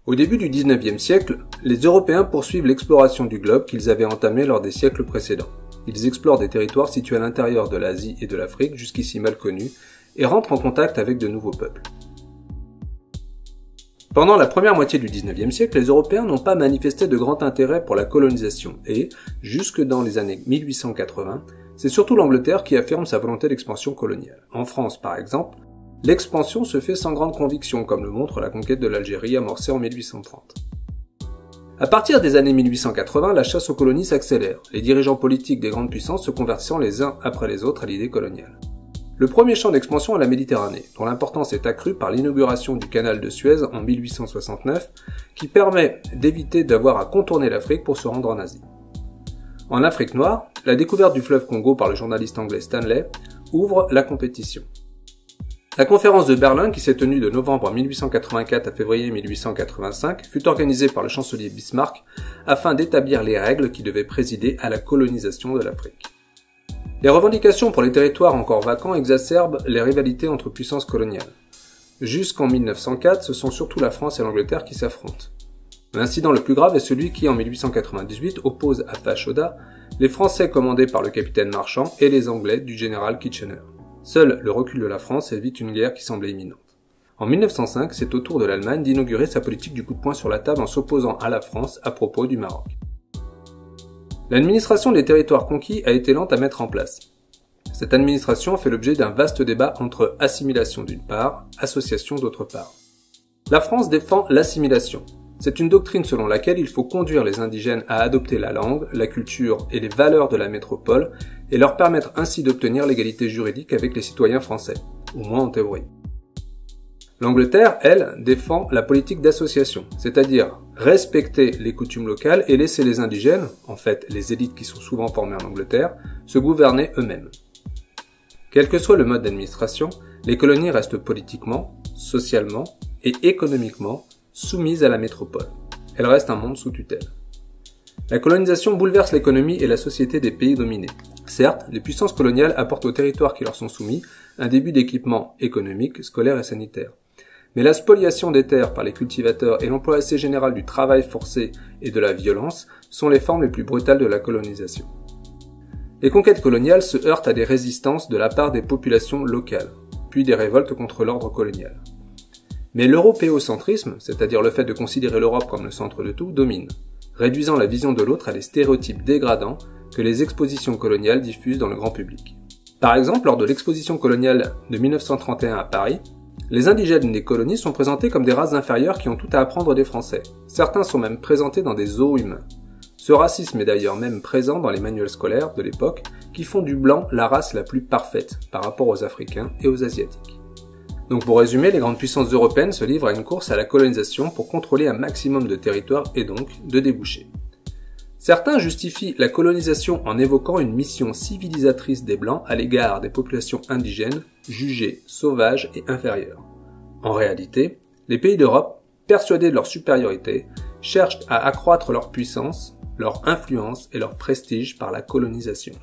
Au début du XIXe siècle, les Européens poursuivent l'exploration du globe qu'ils avaient entamée lors des siècles précédents. Ils explorent des territoires situés à l'intérieur de l'Asie et de l'Afrique, jusqu'ici mal connus, et rentrent en contact avec de nouveaux peuples. Pendant la première moitié du XIXe siècle, les Européens n'ont pas manifesté de grand intérêt pour la colonisation et, jusque dans les années 1880, c'est surtout l'Angleterre qui affirme sa volonté d'expansion coloniale. En France, par exemple, l'expansion se fait sans grande conviction, comme le montre la conquête de l'Algérie amorcée en 1830. À partir des années 1880, la chasse aux colonies s'accélère, les dirigeants politiques des grandes puissances se convertissant les uns après les autres à l'idée coloniale. Le premier champ d'expansion est la Méditerranée, dont l'importance est accrue par l'inauguration du canal de Suez en 1869, qui permet d'éviter d'avoir à contourner l'Afrique pour se rendre en Asie. En Afrique noire, la découverte du fleuve Congo par le journaliste anglais Stanley ouvre la compétition. La conférence de Berlin, qui s'est tenue de novembre 1884 à février 1885, fut organisée par le chancelier Bismarck afin d'établir les règles qui devaient présider à la colonisation de l'Afrique. Les revendications pour les territoires encore vacants exacerbent les rivalités entre puissances coloniales. Jusqu'en 1904, ce sont surtout la France et l'Angleterre qui s'affrontent. L'incident le plus grave est celui qui, en 1898, oppose à Fashoda les Français commandés par le capitaine Marchand et les Anglais du général Kitchener. Seul le recul de la France évite une guerre qui semblait imminente. En 1905, c'est au tour de l'Allemagne d'inaugurer sa politique du coup de poing sur la table en s'opposant à la France à propos du Maroc. L'administration des territoires conquis a été lente à mettre en place. Cette administration fait l'objet d'un vaste débat entre assimilation d'une part, association d'autre part. La France défend l'assimilation. C'est une doctrine selon laquelle il faut conduire les indigènes à adopter la langue, la culture et les valeurs de la métropole et leur permettre ainsi d'obtenir l'égalité juridique avec les citoyens français, au moins en théorie. L'Angleterre, elle, défend la politique d'association, c'est-à-dire respecter les coutumes locales et laisser les indigènes, en fait les élites qui sont souvent formées en Angleterre, se gouverner eux-mêmes. Quel que soit le mode d'administration, les colonies restent politiquement, socialement et économiquement soumises à la métropole. Elles restent un monde sous tutelle. La colonisation bouleverse l'économie et la société des pays dominés. Certes, les puissances coloniales apportent aux territoires qui leur sont soumis un début d'équipement économique, scolaire et sanitaire. Mais la spoliation des terres par les cultivateurs et l'emploi assez général du travail forcé et de la violence sont les formes les plus brutales de la colonisation. Les conquêtes coloniales se heurtent à des résistances de la part des populations locales, puis des révoltes contre l'ordre colonial. Mais l'européocentrisme, c'est-à-dire le fait de considérer l'Europe comme le centre de tout, domine, réduisant la vision de l'autre à des stéréotypes dégradants que les expositions coloniales diffusent dans le grand public. Par exemple, lors de l'exposition coloniale de 1931 à Paris, les indigènes des colonies sont présentés comme des races inférieures qui ont tout à apprendre des Français. Certains sont même présentés dans des zoos humains. Ce racisme est d'ailleurs même présent dans les manuels scolaires de l'époque qui font du blanc la race la plus parfaite par rapport aux Africains et aux Asiatiques. Donc pour résumer, les grandes puissances européennes se livrent à une course à la colonisation pour contrôler un maximum de territoire et donc de débouchés. Certains justifient la colonisation en évoquant une mission civilisatrice des Blancs à l'égard des populations indigènes jugées sauvages et inférieures. En réalité, les pays d'Europe, persuadés de leur supériorité, cherchent à accroître leur puissance, leur influence et leur prestige par la colonisation.